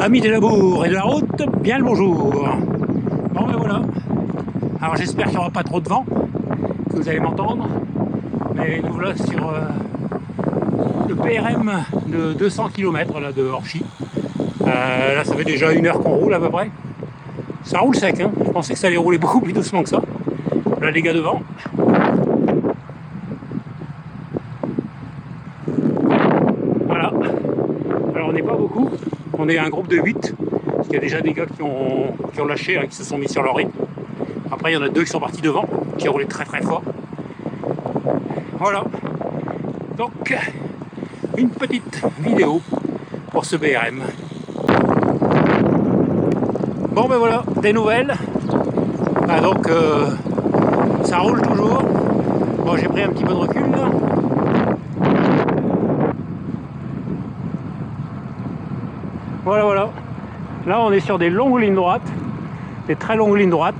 Amis des labours et de la route, bien le bonjour. Bon ben voilà. Alors j'espère qu'il n'y aura pas trop de vent, que vous allez m'entendre. Mais nous voilà sur le PRM de 200 km là, de Orchy. Là ça fait déjà 1 heure qu'on roule à peu près. Ça roule sec, hein. Je pensais que ça allait rouler beaucoup plus doucement que ça. Là les gars devant. Voilà. Alors on n'est pas beaucoup. On est un groupe de 8. Parce qu'il y a déjà des gars qui ont lâché, hein, qui se sont mis sur leur rythme. Après il y en a 2 qui sont partis devant, qui roulaient très très fort. Voilà. Donc une petite vidéo pour ce BRM. Bon ben voilà, des nouvelles. Ah, donc ça roule toujours. Bon, j'ai pris un petit peu de recul là. Voilà. Là on est sur des longues lignes droites, des très longues lignes droites.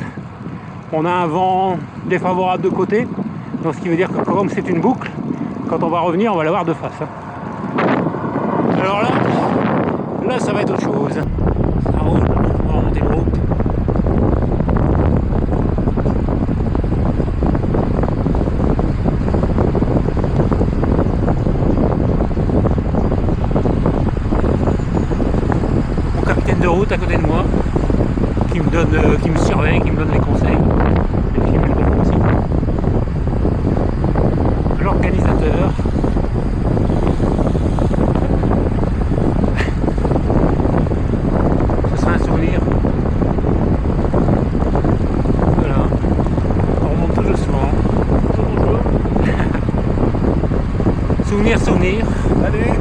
On a un vent défavorable de côté, donc ce qui veut dire que comme c'est une boucle, quand on va revenir on va l'avoir de face. Alors là ça va être autre chose. Ça roule, on va remonter le groupe. De route à côté de moi qui me surveille, qui me donne des conseils et qui me donne aussi. L'organisateur. Ce sera un souvenir. Voilà. On remonte tout doucement. Bonjour. Souvenir. Allez.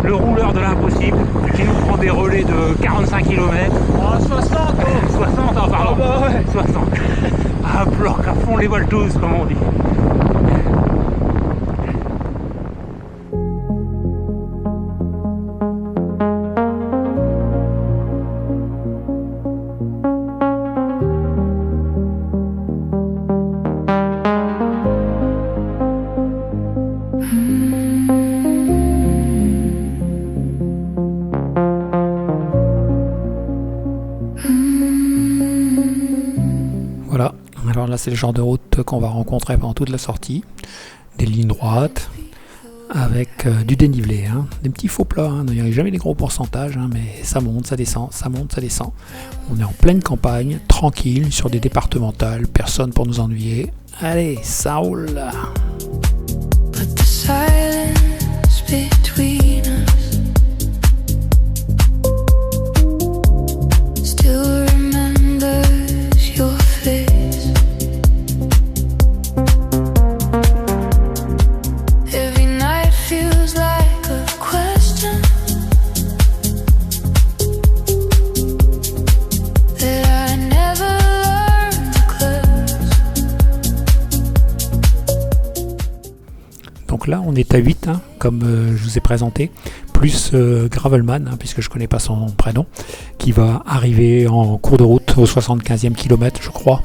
Le rouleur de l'impossible qui nous prend des relais de 45 km. Oh, 60 oh. 60, pardon. Ah bah ouais. 60. À bloc à fond les baltous, comme on dit. Voilà, alors là c'est le genre de route qu'on va rencontrer pendant toute la sortie, des lignes droites, avec du dénivelé, hein. Des petits faux plats, hein. Il n'y a jamais des gros pourcentages, hein, mais ça monte, ça descend, ça monte, ça descend. On est en pleine campagne, tranquille, sur des départementales, personne pour nous ennuyer. Allez, ça roule là. Donc là on est à 8, hein, comme je vous ai présenté, plus Gravelman, hein, puisque je ne connais pas son prénom, qui va arriver en cours de route au 75e kilomètre je crois,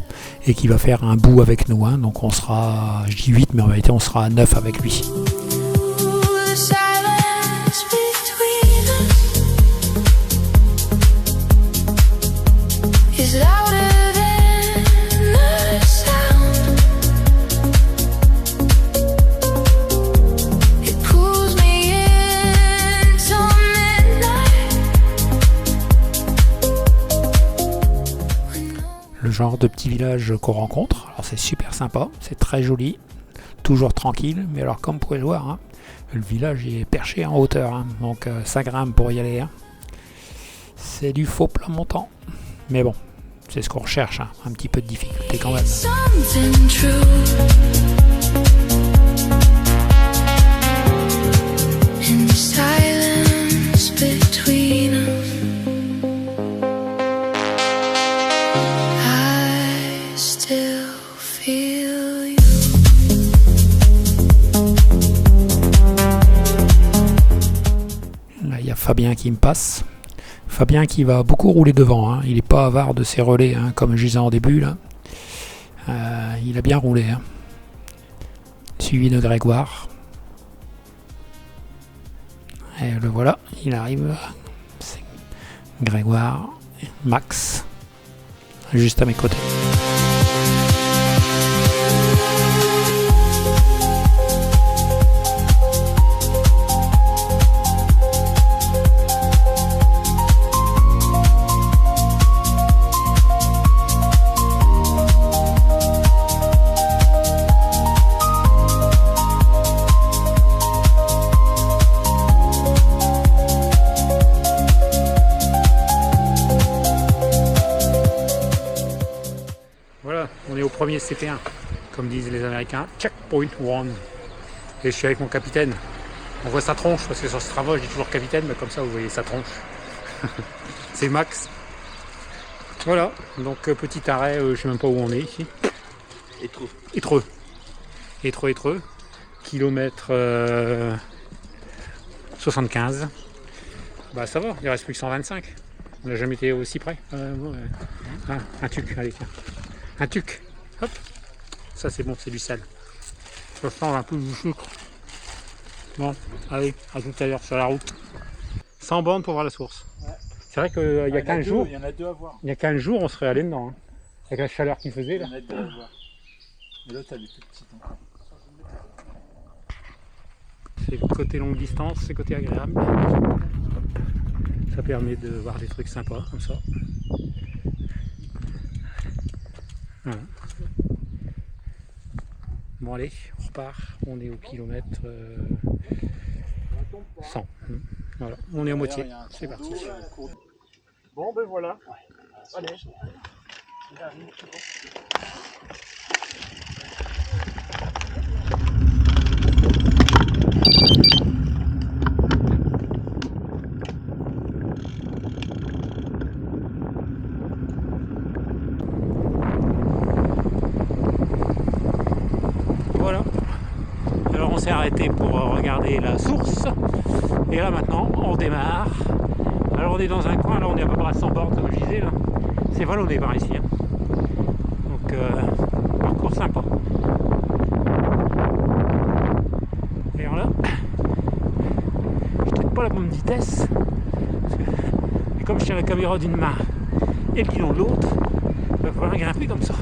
et qui va faire un bout avec nous, hein. Donc on sera, je dis 8 mais en réalité on sera à 9 avec lui. Le genre de petit village qu'on rencontre, alors c'est super sympa, c'est très joli, toujours tranquille, mais alors comme vous pouvez le voir, hein, le village est perché en hauteur, hein, donc ça grimpe pour y aller, hein. C'est du faux plat montant, mais bon, c'est ce qu'on recherche, hein, un petit peu de difficulté quand même. Still feel you. Fabien qui me passe. Fabien qui va beaucoup rouler devant, hein. Il n'est pas avare de ses relais, hein, comme je disais en début là. Il a bien roulé, hein. Suivi de Grégoire. Et le voilà, il arrive. C'est Grégoire, Max, juste à mes côtés. Voilà, on est au premier CP1, comme disent les Américains, checkpoint one. Et je suis avec mon capitaine. On voit sa tronche, parce que sur Strava je dis toujours capitaine, mais comme ça vous voyez sa tronche. C'est Max. Voilà, donc petit arrêt, je sais même pas où on est ici. Étreux. Kilomètre 75. Bah ça va, il reste plus que 125. On n'a jamais été aussi près. Un tuc, allez tiens. Un tuc, hop, ça c'est bon, c'est du sel. Je sens un peu du sucre. Bon, allez, à tout à l'heure sur la route. 100 bornes pour voir la source. Ouais. C'est vrai qu'il y a 15 jours, il y en a deux à voir. Il y a 15 jours, on serait allé dedans, hein, avec la chaleur qu'il faisait là. Il y en a deux à voir. Mais l'autre elle est toute petite. Hein. C'est le côté longue distance, c'est le côté agréable. Ça permet de voir des trucs sympas comme ça. Voilà. Bon allez, on repart, on est au kilomètre 100. Voilà, on est à moitié, c'est parti. Bon ben voilà. Allez. Voilà. Alors on s'est arrêté pour regarder la source. Et là maintenant, on démarre. Alors on est dans un coin, là on est à peu près à 100 bornes comme je disais là. C'est vallonné par ici. Hein. Donc parcours sympa. Et alors là, je ne pas la bonne vitesse. Et comme je tiens la caméra d'une main et le guidon de l'autre, il va falloir grimper comme ça.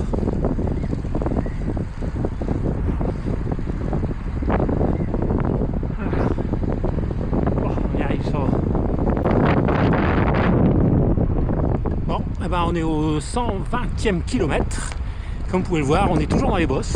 On est au 120e kilomètre. Comme vous pouvez le voir, on est toujours dans les bosses.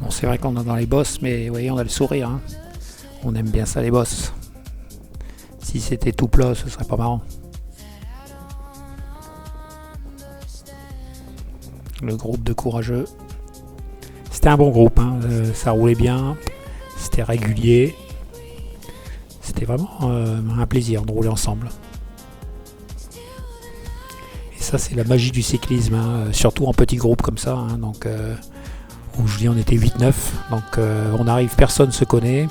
Bon, c'est vrai qu'on est dans les bosses, mais vous voyez, on a le sourire. Hein. On aime bien ça, les bosses. Si c'était tout plat, ce serait pas marrant. Le groupe de courageux. C'était un bon groupe, hein. Ça roulait bien, c'était régulier. C'était vraiment un plaisir de rouler ensemble. Et ça, c'est la magie du cyclisme, hein. Surtout en petits groupes comme ça. Hein. Donc, où je dis on était 8-9, donc on arrive, personne se connaît.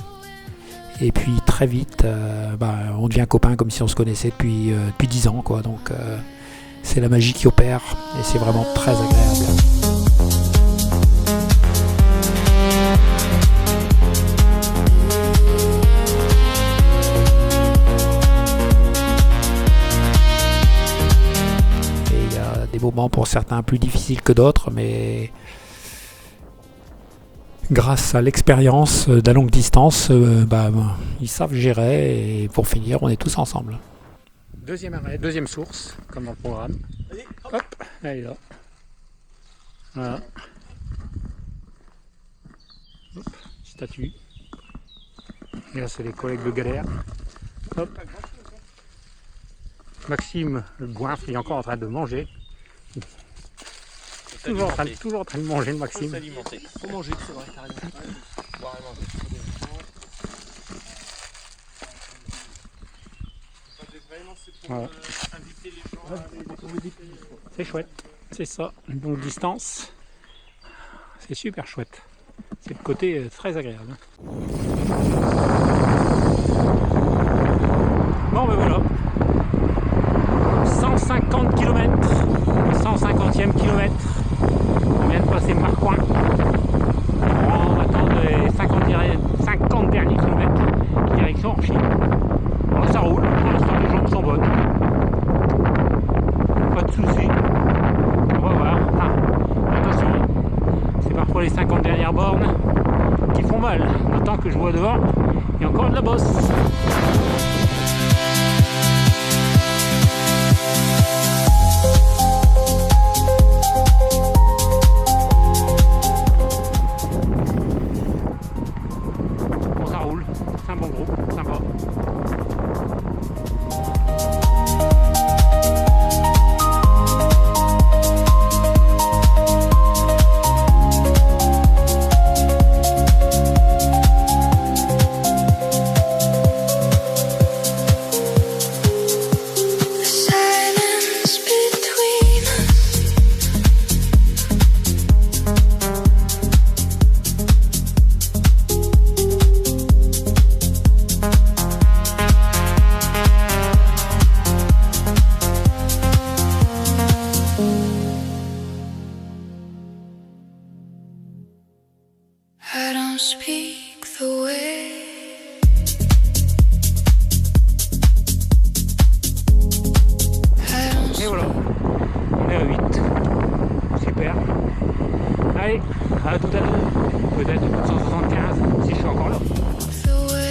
Et puis très vite, on devient copains comme si on se connaissait depuis 10 ans. Quoi. Donc, c'est la magie qui opère et c'est vraiment très agréable. Et il y a des moments pour certains plus difficiles que d'autres, mais grâce à l'expérience de la longue distance, ils savent gérer et pour finir, on est tous ensemble. Deuxième arrêt, deuxième source, comme dans le programme. Allez, hop, elle est là. Voilà. Hop, statue. Et là, c'est les collègues de galère. Hop. Maxime, le goinfre, il est encore en train de manger. Toujours en train de manger, le Maxime. Faut manger, c'est vrai, t'as raison. Boire et manger. Vraiment, c'est pour Voilà. inviter les gens à aller trouver des pistes. C'est chouette, c'est ça, une longue distance. C'est super chouette. C'est le côté très agréable. Bon ben voilà. 150 km, 150e kilomètre. On vient de passer Marcoing. On va attendre les 50 derniers kilomètres direction Orchy. Alors, ça roule, pour l'instant les jambes sont bonnes. Pas de soucis. On va voir. Ah, attention, c'est parfois les 50 dernières bornes qui font mal. Maintenant que je vois devant, il y a encore de la bosse. Bon, ça roule. C'est un bon groupe, sympa. I don't speak the way. Et voilà, on est à 8. Super. Allez, à tout à l'heure. Peut-être 175 si je suis encore là. The way.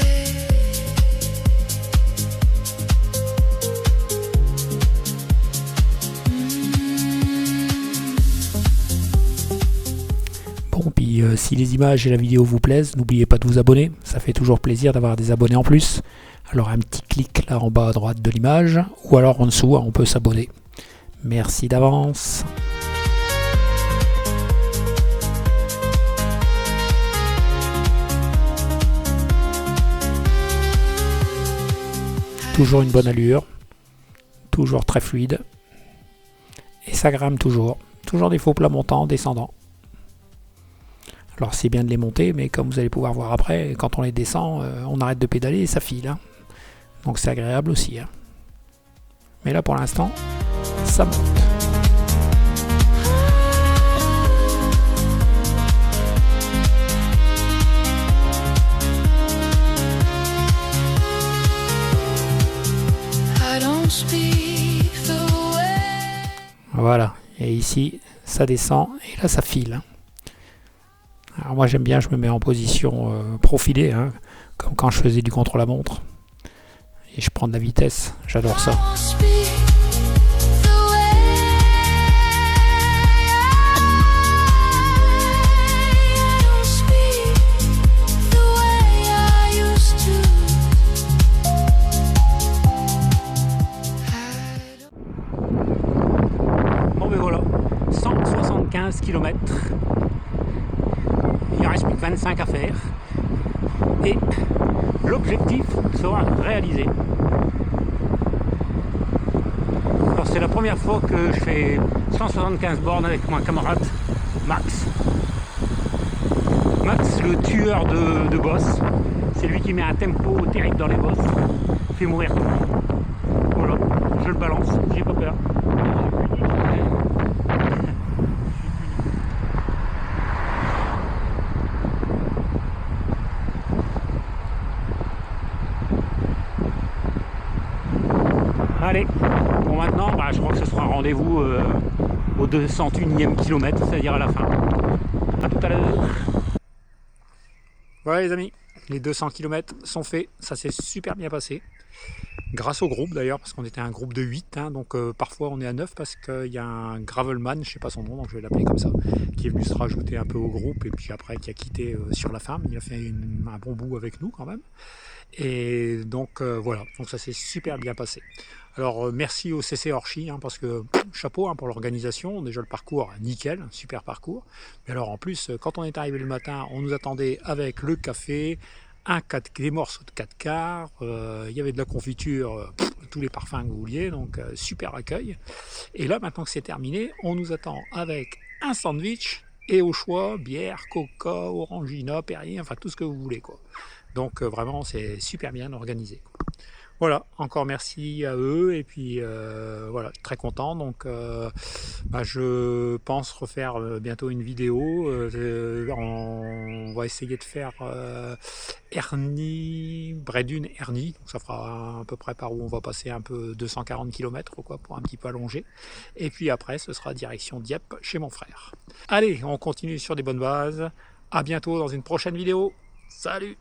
Bon, puis si les images et la vidéo vous plaisent, n'oubliez pas de vous abonner. Ça fait toujours plaisir d'avoir des abonnés en plus. Alors un petit clic là en bas à droite de l'image, ou alors en dessous, on peut s'abonner. Merci d'avance. Toujours une bonne allure, toujours très fluide, et ça grimpe toujours. Toujours des faux plats montants, descendants. Alors c'est bien de les monter, mais comme vous allez pouvoir voir après, quand on les descend, on arrête de pédaler et ça file. Hein. Donc c'est agréable aussi. Hein. Mais là pour l'instant, ça monte. I don't speak the way. Voilà, et ici ça descend et là ça file. Hein. Alors moi j'aime bien, je me mets en position profilée, hein, comme quand je faisais du contre-la-montre. Et je prends de la vitesse, j'adore ça. I don't speak the way. I don't speak the way I used to. I don't. Bon ben voilà, 175 km. Il reste plus que 25 à faire. Et l'objectif sera réalisé. Alors c'est la première fois que je fais 175 bornes avec mon camarade Max. Max, le tueur de boss. C'est lui qui met un tempo terrible dans les bosses. Fait mourir tout le monde. Voilà, je le balance, j'ai pas peur. Allez, bon maintenant, je crois que ce sera rendez-vous au 201e kilomètre, c'est-à-dire à la fin. A tout à l'heure. Voilà les amis, les 200 km sont faits, ça s'est super bien passé. Grâce au groupe d'ailleurs, parce qu'on était un groupe de 8, hein, donc parfois on est à 9 parce qu'il y a un gravelman, je ne sais pas son nom, donc je vais l'appeler comme ça, qui est venu se rajouter un peu au groupe et puis après qui a quitté sur la fin, mais il a fait un bon bout avec nous quand même. Et donc voilà, donc ça s'est super bien passé. Alors merci au CC Orchy, hein, parce que chapeau hein, pour l'organisation, déjà le parcours nickel, super parcours. Mais alors en plus, quand on est arrivé le matin, on nous attendait avec le café, des morceaux de 4 quarts, il y avait de la confiture, tous les parfums que vous vouliez, donc super accueil. Et là, maintenant que c'est terminé, on nous attend avec un sandwich et au choix, bière, coca, orangina, Perrier, enfin tout ce que vous voulez, quoi. Donc vraiment, c'est super bien organisé, quoi. Voilà, encore merci à eux, et puis voilà, très content. Donc je pense refaire bientôt une vidéo. On va essayer de faire Ernie, Bredune, Ernie. Donc ça fera à peu près par où on va passer un peu 240 km quoi, pour un petit peu allonger. Et puis après, ce sera direction Dieppe chez mon frère. Allez, on continue sur des bonnes bases. À bientôt dans une prochaine vidéo. Salut!